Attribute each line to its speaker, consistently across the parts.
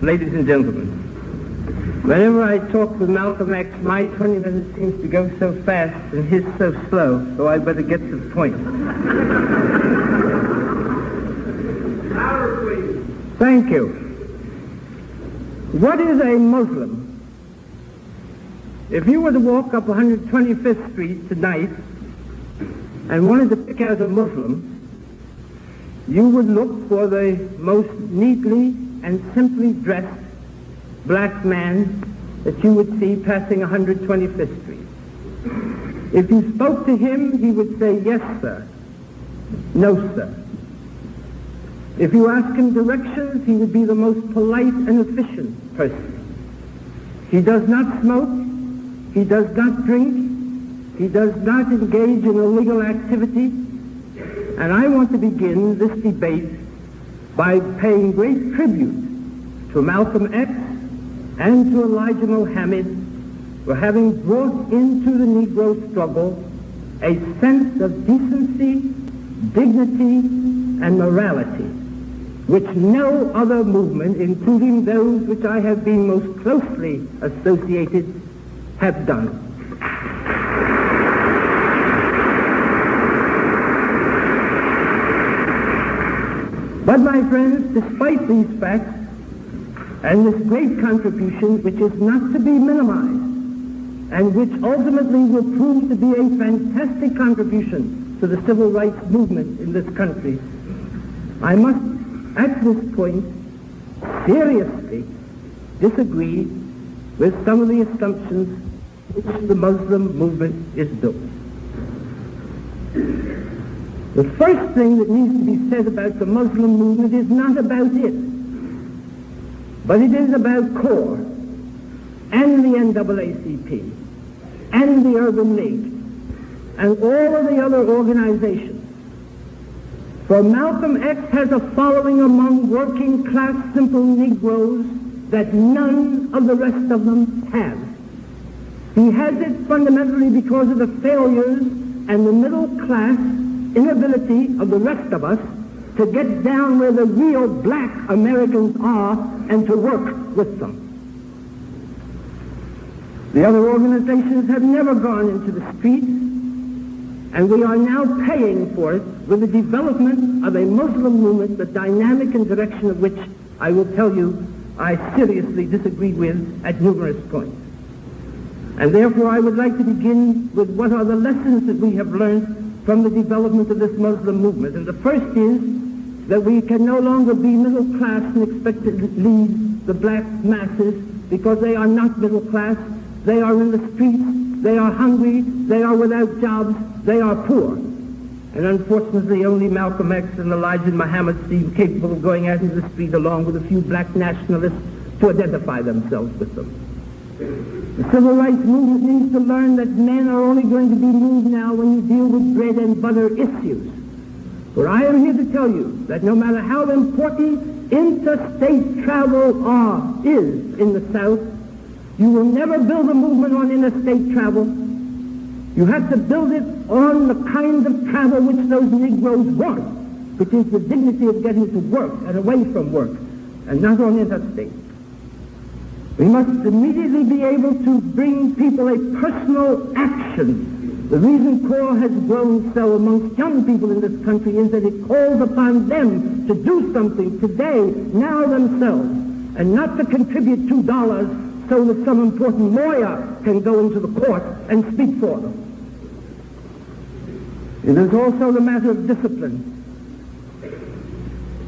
Speaker 1: Ladies and gentlemen, whenever I talk with Malcolm X, my 20 minutes seems to go so fast and his so slow, so I better get to the point.
Speaker 2: Louder, please.
Speaker 1: Thank you. What is a Muslim? If you were to walk up 125th Street tonight and wanted to pick out a Muslim, you would look for the most neatly and simply dressed black man that you would see passing 125th Street. If you spoke to him, he would say, "Yes, sir," "No, sir." If you asked him directions, he would be the most polite and efficient person. He does not smoke, he does not drink, he does not engage in illegal activity, and I want to begin this debate by paying great tribute to Malcolm X and to Elijah Muhammad for having brought into the Negro struggle a sense of decency, dignity, and morality, which no other movement, including those which I have been most closely associated, have done. But my friends, despite these facts and this great contribution, which is not to be minimized, and which ultimately will prove to be a fantastic contribution to the civil rights movement in this country, I must, at this point, seriously disagree with some of the assumptions which the Muslim movement is doing. The first thing that needs to be said about the Muslim movement is not about it, but it is about CORE and the NAACP and the Urban League and all of the other organizations. For Malcolm X has a following among working class simple Negroes that none of the rest of them have. He has it fundamentally because of the failures and the middle class inability of the rest of us to get down where the real black Americans are and to work with them. The other organizations have never gone into the streets, and we are now paying for it with the development of a Muslim movement, the dynamic and direction of which I will tell you I seriously disagree with at numerous points. And therefore I would like to begin with what are the lessons that we have learned from the development of this Muslim movement. And the first is that we can no longer be middle class and expect to lead the black masses, because they are not middle class. They are in the streets, they are hungry, they are without jobs, they are poor. And unfortunately only Malcolm X and Elijah Muhammad seem capable of going out into the street along with a few black nationalists to identify themselves with them. The civil rights movement needs to learn that men are only going to be moved now when you deal with bread and butter issues. For I am here to tell you that no matter how important interstate travel is in the South, you will never build a movement on interstate travel. You have to build it on the kind of travel which those Negroes want, which is the dignity of getting to work and away from work, and not on interstate. We must immediately be able to bring people a personal action. The reason CORE has grown so amongst young people in this country is that it calls upon them to do something today, now themselves, and not to contribute $2 so that some important lawyer can go into the court and speak for them. It is also the matter of discipline.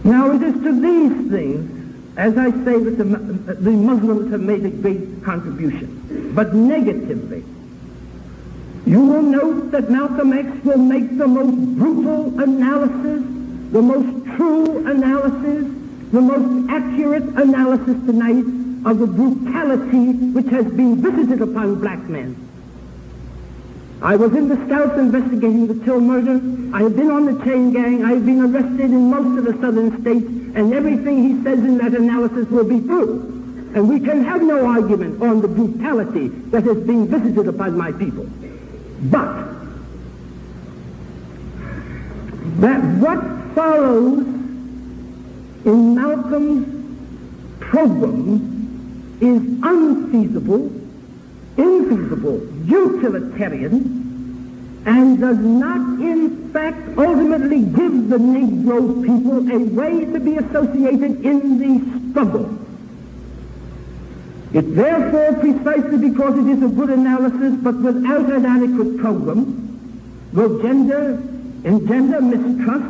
Speaker 1: Now it is to these things, as I say, that the Muslims have made a great contribution, but negatively. You will note that Malcolm X will make the most brutal analysis, the most true analysis, the most accurate analysis tonight of the brutality which has been visited upon black men. I was in the South investigating the Till murder. I have been on the chain gang. I have been arrested in most of the southern states, and everything he says in that analysis will be true. And we can have no argument on the brutality that has been visited upon my people. But that what follows in Malcolm's program is unfeasible, infeasible, utilitarian, and does not in fact ultimately give the Negro people a way to be associated in the struggle. It therefore, precisely because it is a good analysis but without an adequate program, will engender mistrust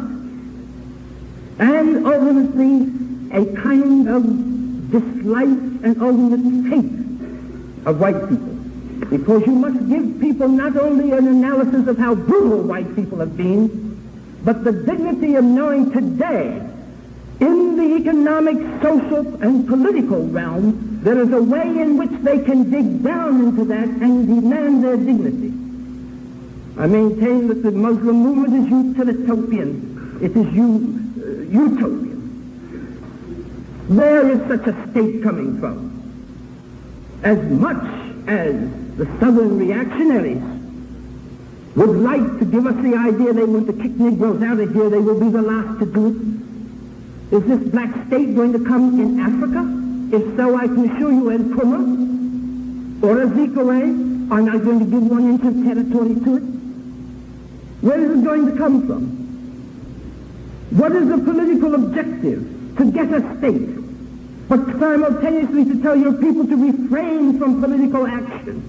Speaker 1: and ultimately a kind of dislike and ultimate hate of white people. Because you must give people not only an analysis of how brutal white people have been, but the dignity of knowing today, in the economic, social, and political realm, there is a way in which they can dig down into that and demand their dignity. I maintain that the Muslim movement is utilitarian. It is utopian. Where is such a state coming from? As much as the Southern reactionaries would like to give us the idea they want to kick Negroes out of here, they will be the last to do it. Is this black state going to come in Africa? If so, I can assure you El Puma or Azikiwe are not going to give 1 inch of territory to it. Where is it going to come from? What is the political objective? To get a state, but simultaneously to tell your people to refrain from political action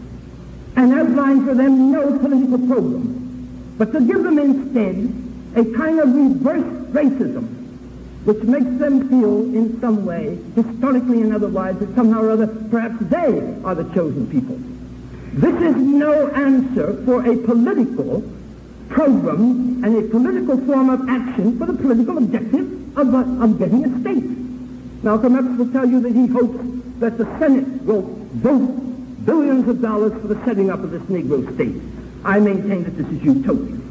Speaker 1: and outline for them no political program, but to give them instead a kind of reverse racism, which makes them feel in some way, historically and otherwise, that somehow or other perhaps they are the chosen people. This is no answer for a political program and a political form of action for the political objective of getting a state. Malcolm X will tell you that he hopes that the Senate will vote billions of dollars for the setting up of this Negro state. I maintain that this is utopian.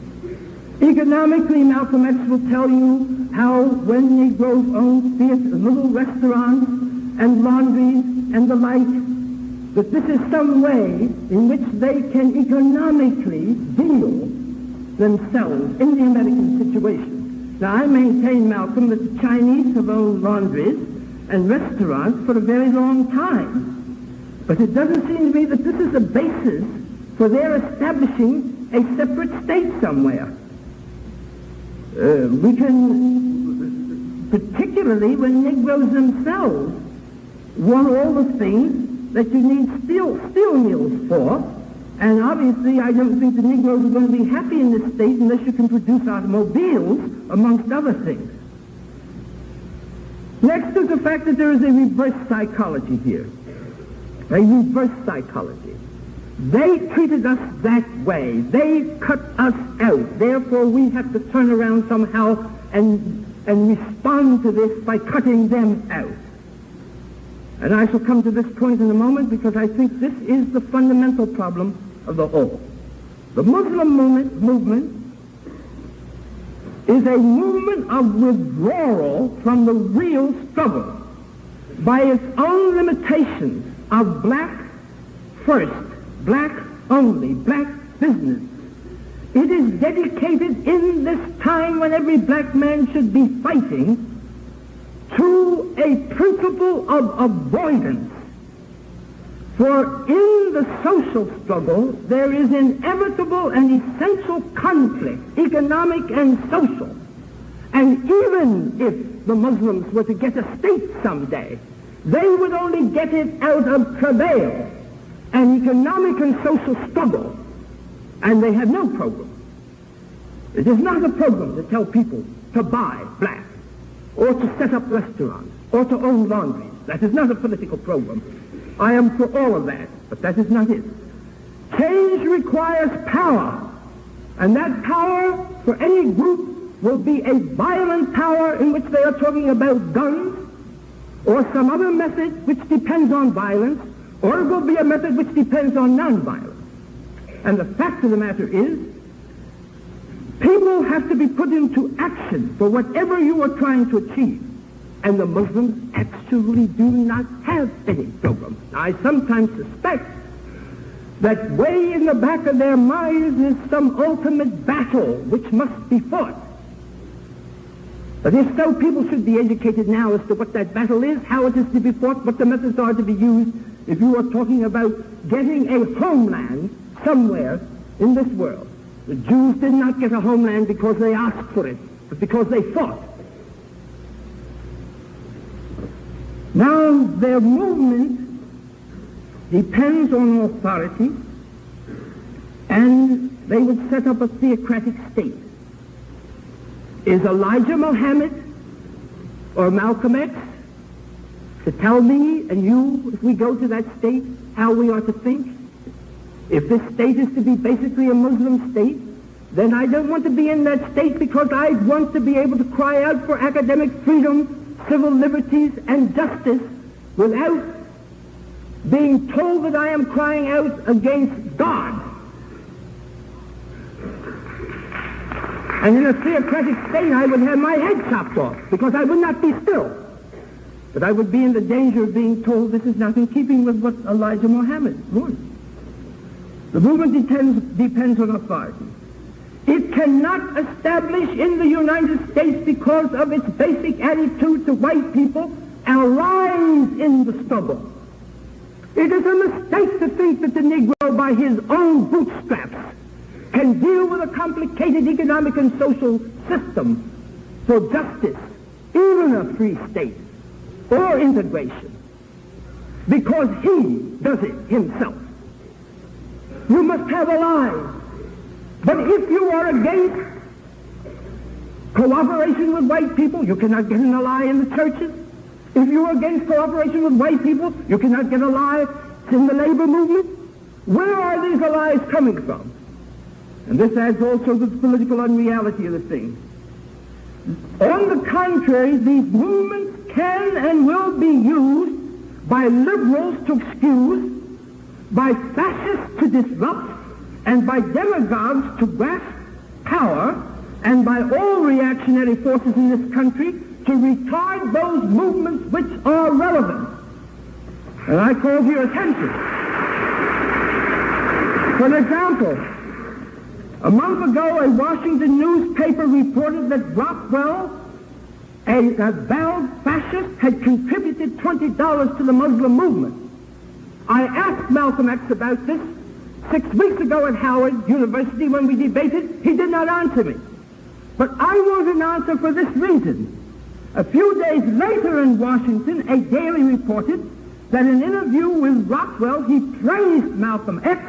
Speaker 1: Economically, Malcolm X will tell you how when Negroes own theaters, little restaurants and laundries and the like, that this is some way in which they can economically deal themselves in the American situation. Now, I maintain, Malcolm, that the Chinese have owned laundries and restaurants for a very long time. But it doesn't seem to me that this is a basis for their establishing a separate state somewhere. We can, particularly when Negroes themselves want all the things that you need steel mills for. And obviously, I don't think the Negroes are going to be happy in this state unless you can produce automobiles, amongst other things. Next is the fact that there is a reverse psychology here. A reverse psychology. They treated us that way. They cut us out. Therefore, we have to turn around somehow and respond to this by cutting them out. And I shall come to this point in a moment because I think this is the fundamental problem of the whole. The Muslim movement is a movement of withdrawal from the real struggle by its own limitations of black first, black only, black business. It is dedicated in this time when every black man should be fighting to a principle of avoidance. For in the social struggle, there is inevitable and essential conflict, economic and social. And even if the Muslims were to get a state someday, they would only get it out of travail and economic and social struggle. And they have no program. It is not a program to tell people to buy black, or to set up restaurants, or to own laundries. That is not a political program. I am for all of that, but that is not it. Change requires power, and that power for any group will be a violent power in which they are talking about guns, or some other method which depends on violence, or it will be a method which depends on nonviolence. And the fact of the matter is, people have to be put into action for whatever you are trying to achieve. And the Muslims actually do not have any program. I sometimes suspect that way in the back of their minds is some ultimate battle which must be fought. But if so, people should be educated now as to what that battle is, how it is to be fought, what the methods are to be used, if you are talking about getting a homeland somewhere in this world. The Jews did not get a homeland because they asked for it, but because they fought. Now, their movement depends on authority, and they would set up a theocratic state. Is Elijah Muhammad or Malcolm X to tell me and you, if we go to that state, how we are to think? If this state is to be basically a Muslim state, then I don't want to be in that state because I want to be able to cry out for academic freedom, civil liberties, and justice without being told that I am crying out against God. And in a theocratic state, I would have my head chopped off because I would not be still. But I would be in the danger of being told this is not in keeping with what Elijah Muhammad wanted. The movement depends on authority. It cannot establish in the United States, because of its basic attitude to white people, allies in the struggle. It is a mistake to think that the Negro, by his own bootstraps, can deal with a complicated economic and social system for justice, even a free state, or integration, because he does it himself. You must have allies. But if you are against cooperation with white people, you cannot get an ally in the churches. If you are against cooperation with white people, you cannot get allies in the labor movement. Where are these allies coming from? And this adds also to the political unreality of the thing. On the contrary, these movements can and will be used by liberals to excuse, by fascists to disrupt, and by demagogues to grasp power, and by all reactionary forces in this country to retard those movements which are relevant. And I call to your attention. For example, a month ago, a Washington newspaper reported that Rockwell, a vowed fascist, had contributed $20 to the Muslim movement. I asked Malcolm X about this 6 weeks ago at Howard University when we debated. He did not answer me. But I want an answer for this reason. A few days later in Washington, a daily reported that in an interview with Rockwell, he praised Malcolm X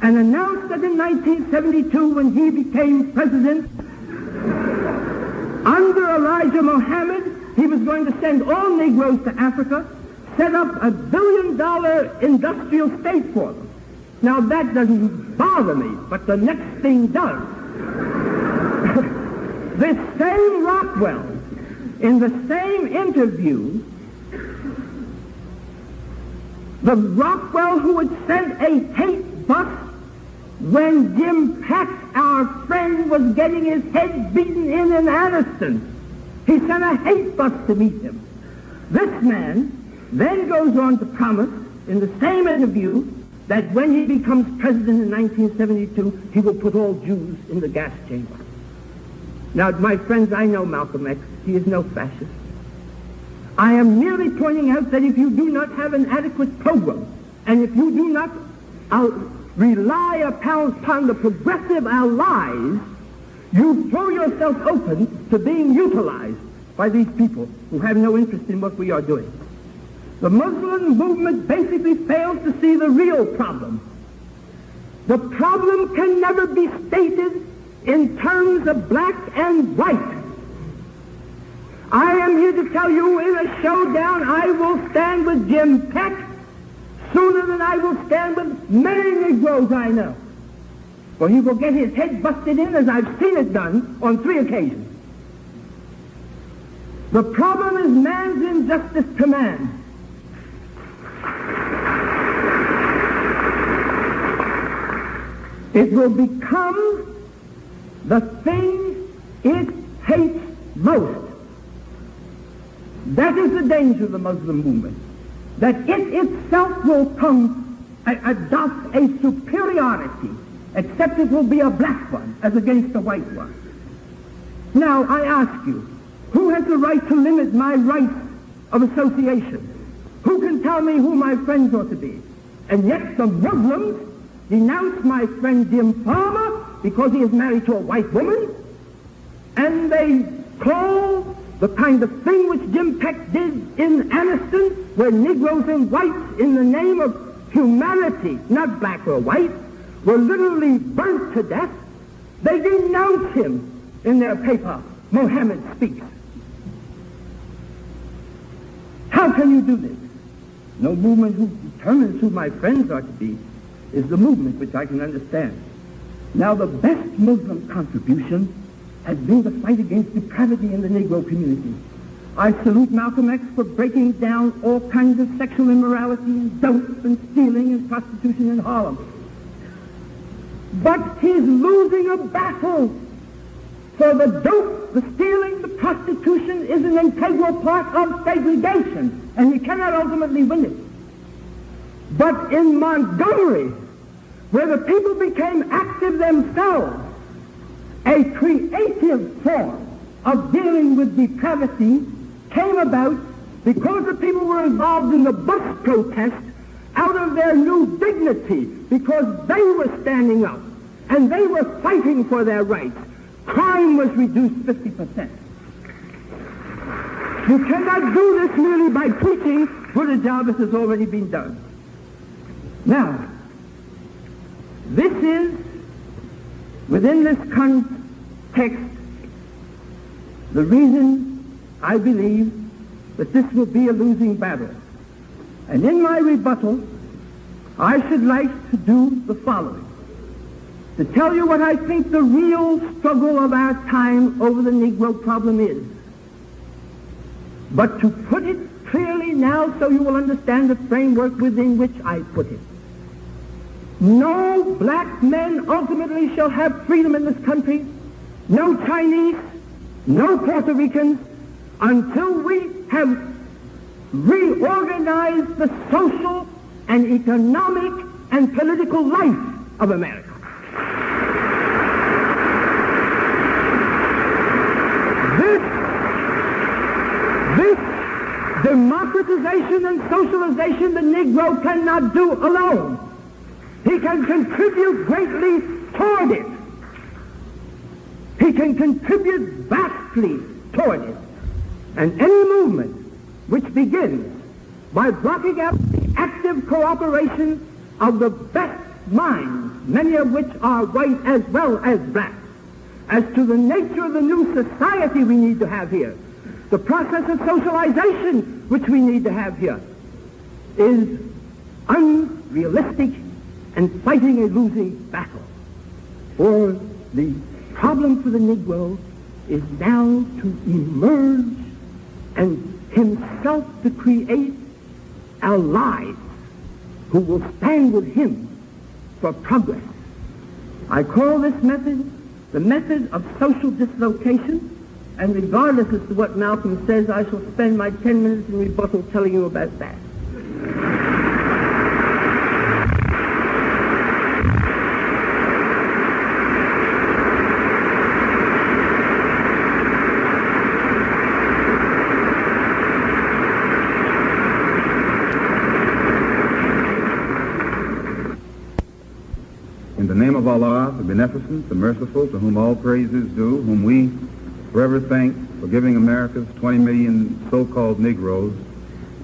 Speaker 1: and announced that in 1972, when he became president, under Elijah Muhammad, he was going to send all Negroes to Africa, set up $1 billion industrial state for them. Now, that doesn't bother me, but the next thing does. This same Rockwell, in the same interview, the Rockwell who had sent a hate bus when Jim Pack, our friend, was getting his head beaten in Anniston. He sent a hate bus to meet him. This man then goes on to promise in the same interview that when he becomes president in 1972, he will put all Jews in the gas chamber. Now, my friends, I know Malcolm X. He is no fascist. I am merely pointing out that if you do not have an adequate program, and if you do not rely upon the progressive allies, you throw yourself open to being utilized by these people who have no interest in what we are doing. The Muslim movement basically fails to see the real problem. The problem can never be stated in terms of black and white. I am here to tell you, in a showdown, I will stand with Jim Peck sooner than I will stand with many Negroes I know. For he will get his head busted in, as I've seen it done on 3 occasions. The problem is man's injustice to man. It will become the thing it hates most. That is the danger of the Muslim movement. That it itself will adopt a superiority, except it will be a black one as against a white one. Now, I ask you, Who has the right to limit my rights of association? Who can tell me who my friends ought to be? And yet the Muslims denounce my friend Jim Farmer because he is married to a white woman, and they call the kind of thing which Jim Peck did in Anniston, where Negroes and whites, in the name of humanity, not black or white, were literally burnt to death. They denounce him in their paper, Mohammed Speaks. How can you do this? No movement who determines who my friends are to be is the movement which I can understand. Now, the best Muslim contribution has been the fight against depravity in the Negro community. I salute Malcolm X for breaking down all kinds of sexual immorality and dope and stealing and prostitution in Harlem. But he's losing a battle. For the dope, the stealing, the prostitution is an integral part of segregation, and he cannot ultimately win it. But in Montgomery, where the people became active themselves, a creative form of dealing with depravity came about because the people were involved in the bus protest out of their new dignity, because they were standing up and they were fighting for their rights. Crime was reduced 50%. You cannot do this merely by preaching for a job that has already been done. Now, this is, within this context, the reason I believe that this will be a losing battle. And in my rebuttal, I should like to do the following: to tell you what I think the real struggle of our time over the Negro problem is, but to put it clearly now so you will understand the framework within which I put it. No black men ultimately shall have freedom in this country, no Chinese, no Puerto Ricans, until we have reorganized the social and economic and political life of America. This democratization and socialization the Negro cannot do alone. He can contribute greatly toward it. He can contribute vastly toward it. And any movement which begins by blocking out the active cooperation of the best minds, many of which are white as well as black, as to the nature of the new society we need to have here, the process of socialization which we need to have here, is unrealistic and fighting a losing battle. For the problem for the Negro is now to emerge and himself to create allies who will stand with him for progress. I call this method the method of social dislocation, and regardless as to what Malcolm says, I shall spend my 10 minutes in rebuttal telling you about that.
Speaker 2: In the name of Allah, the Beneficent, the Merciful, to whom all praise is due, whom we forever thank for giving America's 20 million so-called Negroes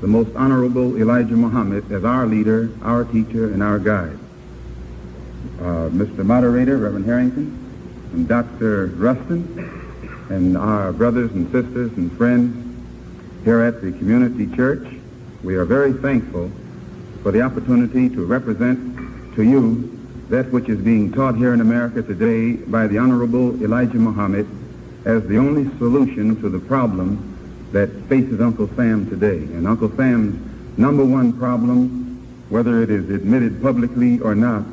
Speaker 2: the most honorable Elijah Muhammad as our leader, our teacher, and our guide. Mr. Moderator, Reverend Harrington, and Dr. Rustin, and our brothers and sisters and friends here at the Community Church, we are very thankful for the opportunity to represent to you that which is being taught here in America today by the Honorable Elijah Muhammad as the only solution to the problem that faces Uncle Sam today. And Uncle Sam's number one problem, whether it is admitted publicly or not,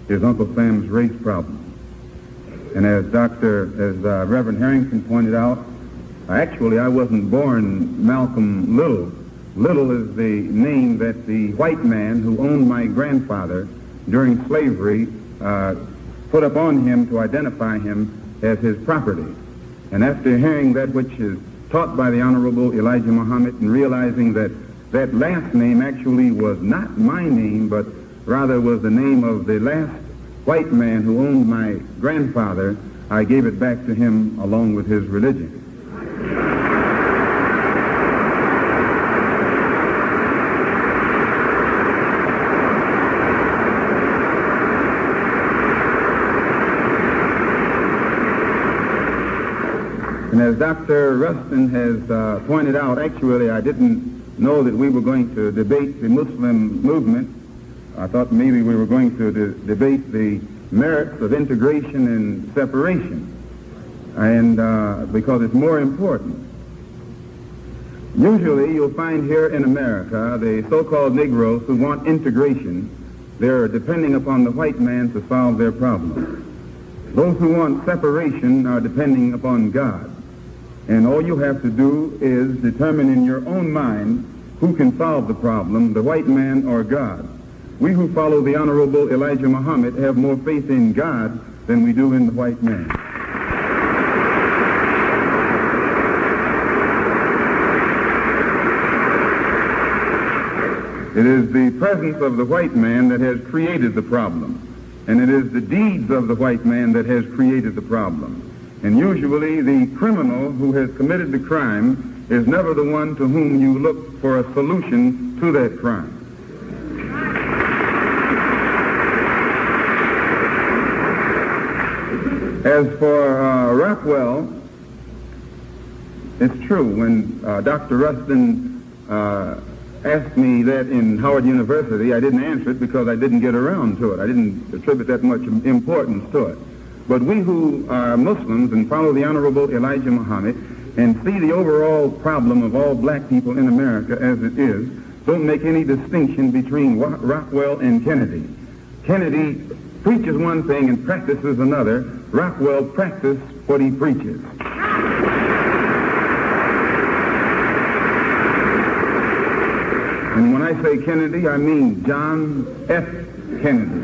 Speaker 2: is Uncle Sam's race problem. And as Reverend Harrington pointed out, actually I wasn't born Malcolm Little. Little is the name that the white man who owned my grandfather during slavery put upon him to identify him as his property. And after hearing that which is taught by the Honorable Elijah Muhammad, and realizing that that last name actually was not my name, but rather was the name of the last white man who owned my grandfather, I gave it back to him along with his religion. And as Dr. Rustin has pointed out, actually I didn't know that we were going to debate the Muslim movement. I thought maybe we were going to debate the merits of integration and separation, and because it's more important. Usually you'll find here in America the so-called Negroes who want integration, they're depending upon the white man to solve their problem. Those who want separation are depending upon God. And all you have to do is determine in your own mind who can solve the problem, the white man or God. We who follow the Honorable Elijah Muhammad have more faith in God than we do in the white man. It is the presence of the white man that has created the problem, and it is the deeds of the white man that has created the problem. And usually the criminal who has committed the crime is never the one to whom you look for a solution to that crime. As for Rockwell, it's true. When Dr. Rustin asked me that in Howard University, I didn't answer it because I didn't get around to it. I didn't attribute that much importance to it. But we who are Muslims and follow the Honorable Elijah Muhammad and see the overall problem of all black people in America as it is, don't make any distinction between Rockwell and Kennedy. Kennedy preaches one thing and practices another. Rockwell practices what he preaches. And when I say Kennedy, I mean John F. Kennedy.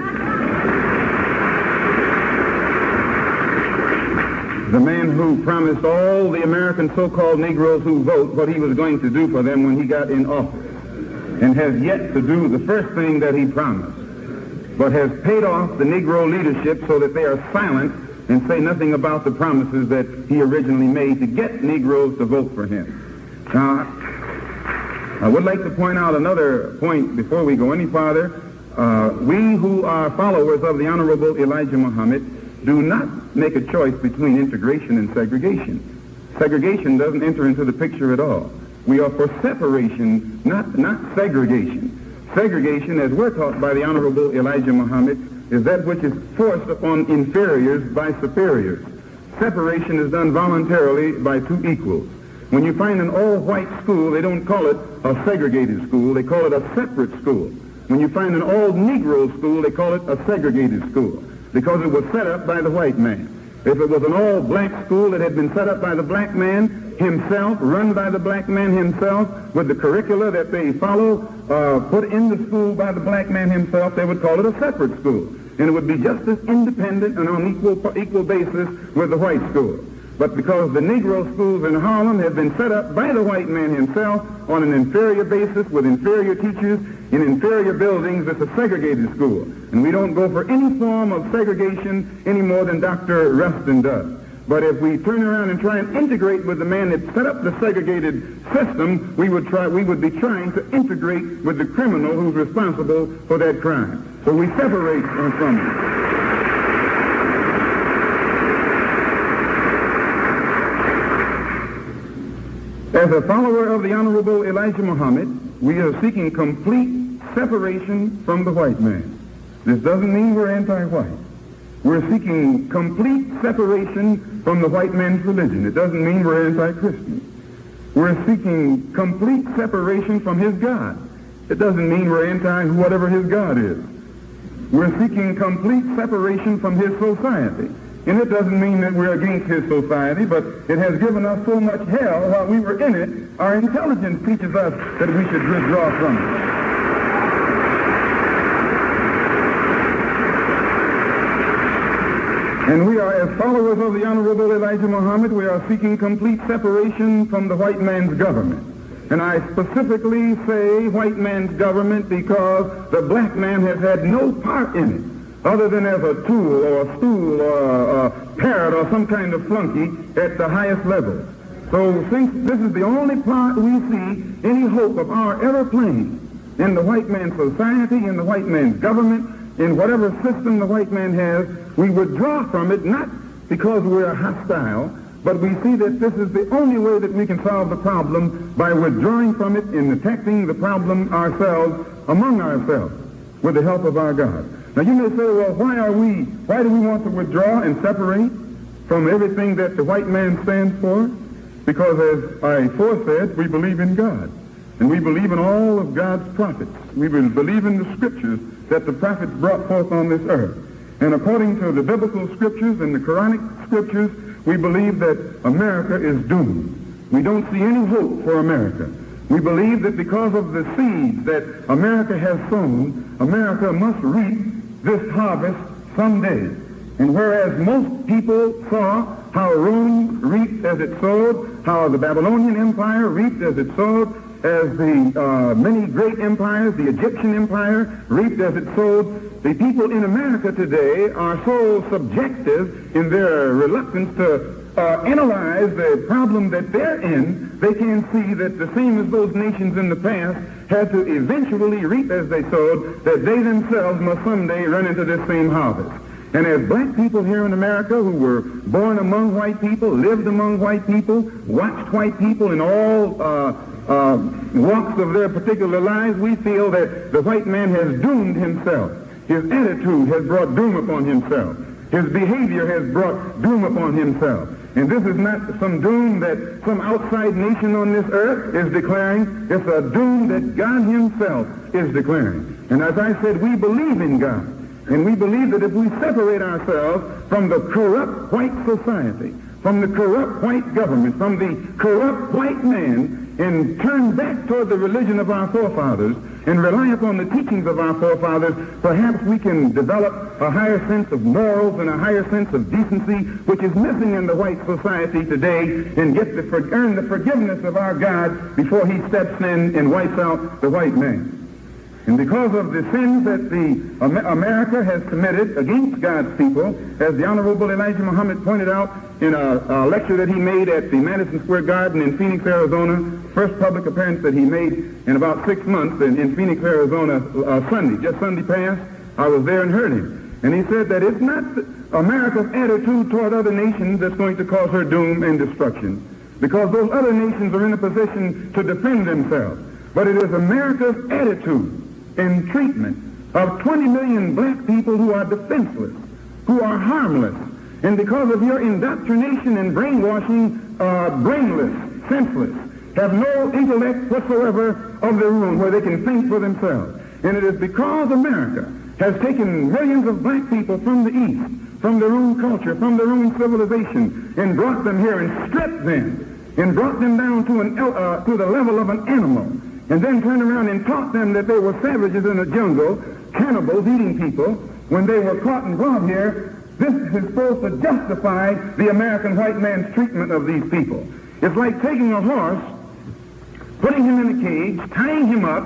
Speaker 2: The man who promised all the American so-called Negroes who vote what he was going to do for them when he got in office, and has yet to do the first thing that he promised, but has paid off the Negro leadership so that they are silent and say nothing about the promises that he originally made to get Negroes to vote for him. Now, I would like to point out another point before we go any farther. We who are followers of the Honorable Elijah Muhammad do not make a choice between integration and segregation. Segregation doesn't enter into the picture at all. We are for separation, not segregation. Segregation, as we're taught by the Honorable Elijah Muhammad, is that which is forced upon inferiors by superiors. Separation is done voluntarily by two equals. When you find an all-white school, they don't call it a segregated school, they call it a separate school. When you find an all-Negro school, they call it a segregated school, because it was set up by the white man. If it was an all-black school that had been set up by the black man himself, run by the black man himself, with the curricula that they follow, put in the school by the black man himself, they would call it a separate school. And it would be just as independent and on equal basis with the white school. But because the Negro schools in Harlem have been set up by the white man himself on an inferior basis with inferior teachers in inferior buildings, it's a segregated school. And we don't go for any form of segregation any more than Dr. Rustin does. But if we turn around and try and integrate with the man that set up the segregated system, we would be trying to integrate with the criminal who's responsible for that crime. So we separate from him. As a follower of the Honorable Elijah Muhammad, we are seeking complete separation from the white man. This doesn't mean we're anti-white. We're seeking complete separation from the white man's religion. It doesn't mean we're anti-Christian. We're seeking complete separation from his God. It doesn't mean we're anti-whatever his God is. We're seeking complete separation from his society. And it doesn't mean that we're against his society, but it has given us so much hell while we were in it, our intelligence teaches us that we should withdraw from it. And we are, as followers of the Honorable Elijah Muhammad, we are seeking complete separation from the white man's government. And I specifically say white man's government because the black man has had no part in it, other than as a tool or a stool or a parrot or some kind of flunky at the highest level. So since this is the only part we see any hope of our ever playing in the white man's society, in the white man's government, in whatever system the white man has, we withdraw from it, not because we're hostile, but we see that this is the only way that we can solve the problem, by withdrawing from it and attacking the problem ourselves, among ourselves, with the help of our God. Now you may say, well, why do we want to withdraw and separate from everything that the white man stands for? Because as I foresaid, we believe in God. And we believe in all of God's prophets. We believe in the scriptures that the prophets brought forth on this earth. And according to the biblical scriptures and the Quranic scriptures, we believe that America is doomed. We don't see any hope for America. We believe that because of the seeds that America has sown, America must reap this harvest someday. And whereas most people saw how Rome reaped as it sowed, how the Babylonian Empire reaped as it sowed, as the many great empires, the Egyptian Empire reaped as it sowed, the people in America today are so subjective in their reluctance to analyze the problem that they're in. They can see that the same as those nations in the past had to eventually reap as they sowed, that they themselves must someday run into this same harvest. And as black people here in America who were born among white people, lived among white people, watched white people in all walks of their particular lives, we feel that the white man has doomed himself. His attitude has brought doom upon himself. His behavior has brought doom upon himself. And this is not some doom that some outside nation on this earth is declaring. It's a doom that God himself is declaring. And as I said, we believe in God. And we believe that if we separate ourselves from the corrupt white society, from the corrupt white government, from the corrupt white man, and turn back toward the religion of our forefathers and rely upon the teachings of our forefathers, perhaps we can develop a higher sense of morals and a higher sense of decency, which is missing in the white society today, and earn the forgiveness of our God before he steps in and wipes out the white man. And because of the sins that America has committed against God's people, as the Honorable Elijah Muhammad pointed out in a lecture that he made at the Madison Square Garden in Phoenix, Arizona, first public appearance that he made in about 6 months in Phoenix, Arizona, just Sunday past, I was there and heard him. And he said that it's not America's attitude toward other nations that's going to cause her doom and destruction, because those other nations are in a position to defend themselves. But it is America's attitude in treatment of 20 million black people who are defenseless, who are harmless, and because of your indoctrination and brainwashing, brainless, senseless, have no intellect whatsoever of their own where they can think for themselves. And it is because America has taken millions of black people from the East, from their own culture, from their own civilization, and brought them here and stripped them, and brought them down to the level of an animal, and then turned around and taught them that they were savages in the jungle, cannibals eating people, when they were caught and brought here. This is supposed to justify the American white man's treatment of these people. It's like taking a horse, putting him in a cage, tying him up,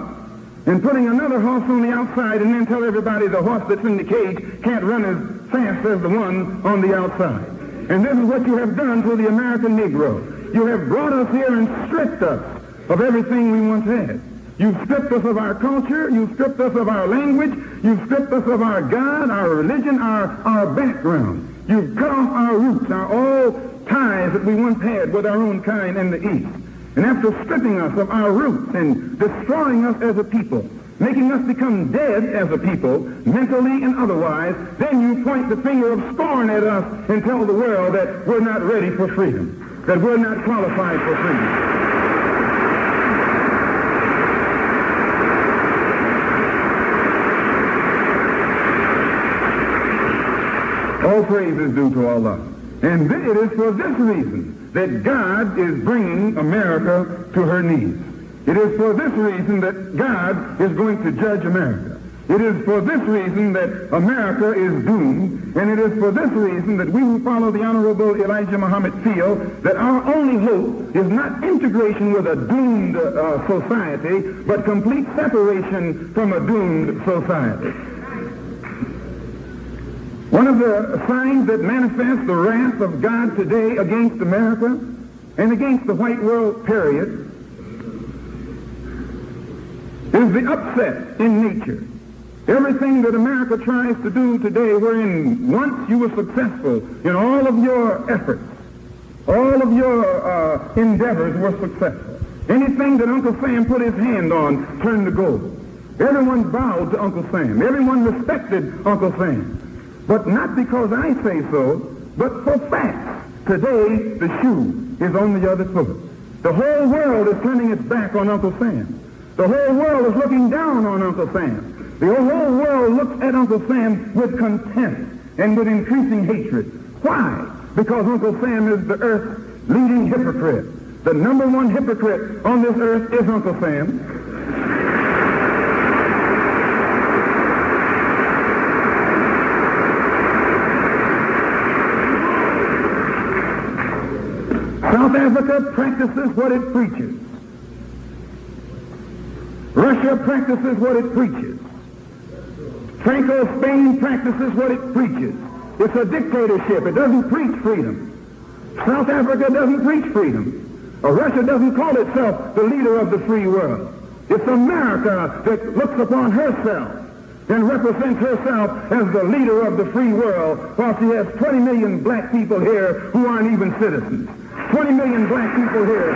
Speaker 2: and putting another horse on the outside, and then tell everybody the horse that's in the cage can't run as fast as the one on the outside. And this is what you have done to the American Negro. You have brought us here and stripped us of everything we once had. You've stripped us of our culture. You've stripped us of our language. You've stripped us of our God, our religion, our background. You've cut off our roots, all ties that we once had with our own kind in the East. And after stripping us of our roots and destroying us as a people, making us become dead as a people, mentally and otherwise, then you point the finger of scorn at us and tell the world that we're not ready for freedom, that we're not qualified for freedom. All praise is due to Allah. And it is for this reason that God is bringing America to her knees. It is for this reason that God is going to judge America. It is for this reason that America is doomed, and it is for this reason that we who follow the Honorable Elijah Muhammad feel that our only hope is not integration with a doomed society, but complete separation from a doomed society. One of the signs that manifests the wrath of God today against America and against the white world, period, is the upset in nature. Everything that America tries to do today, wherein once you were successful in all of your efforts, all of your endeavors were successful. Anything that Uncle Sam put his hand on turned to gold. Everyone bowed to Uncle Sam. Everyone respected Uncle Sam. But not because I say so, but for facts. Today, the shoe is on the other foot. The whole world is turning its back on Uncle Sam. The whole world is looking down on Uncle Sam. The whole world looks at Uncle Sam with contempt and with increasing hatred. Why? Because Uncle Sam is the earth's leading hypocrite. The number one hypocrite on this earth is Uncle Sam. South Africa practices what it preaches. Russia practices what it preaches. Franco Spain practices what it preaches. It's a dictatorship. It doesn't preach freedom. South Africa doesn't preach freedom. Russia doesn't call itself the leader of the free world. It's America that looks upon herself and represents herself as the leader of the free world, while she has 20 million black people here who aren't even citizens. 20 million black people here.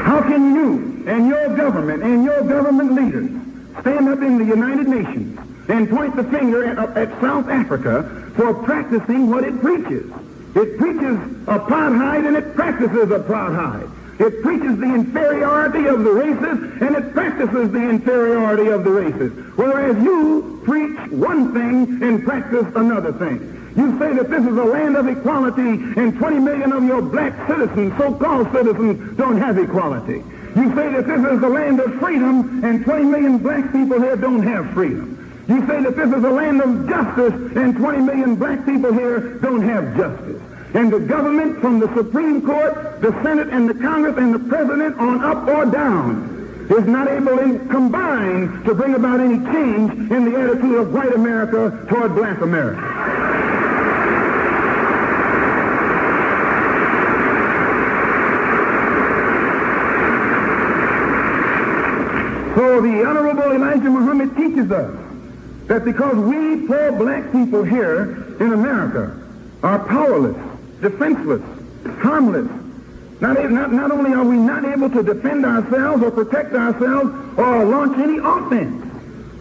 Speaker 2: How can you and your government leaders stand up in the United Nations and point the finger at South Africa for practicing what it preaches? It preaches apartheid and it practices apartheid. It preaches the inferiority of the races and it practices the inferiority of the races. Whereas you preach one thing and practice another thing. You say that this is a land of equality and 20 million of your black citizens, so-called citizens, don't have equality. You say that this is the land of freedom and 20 million black people here don't have freedom. You say that this is a land of justice and 20 million black people here don't have justice. And the government, from the Supreme Court, the Senate, and the Congress, and the President on up or down, is not able to combine to bring about any change in the attitude of white America toward black America. So the Honorable Elijah Muhammad teaches us that because we poor black people here in America are powerless, defenseless, harmless, not only are we not able to defend ourselves or protect ourselves or launch any offense,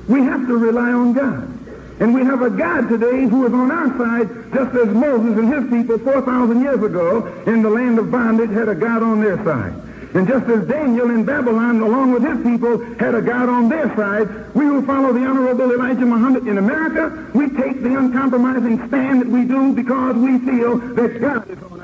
Speaker 2: we have to rely on God. And we have a God today who is on our side, just as Moses and his people 4,000 years ago in the land of bondage had a God on their side. And just as Daniel in Babylon, along with his people, had a God on their side, we who follow the Honorable Elijah Muhammad in America, we take the uncompromising stand that we do because we feel that God is on our side.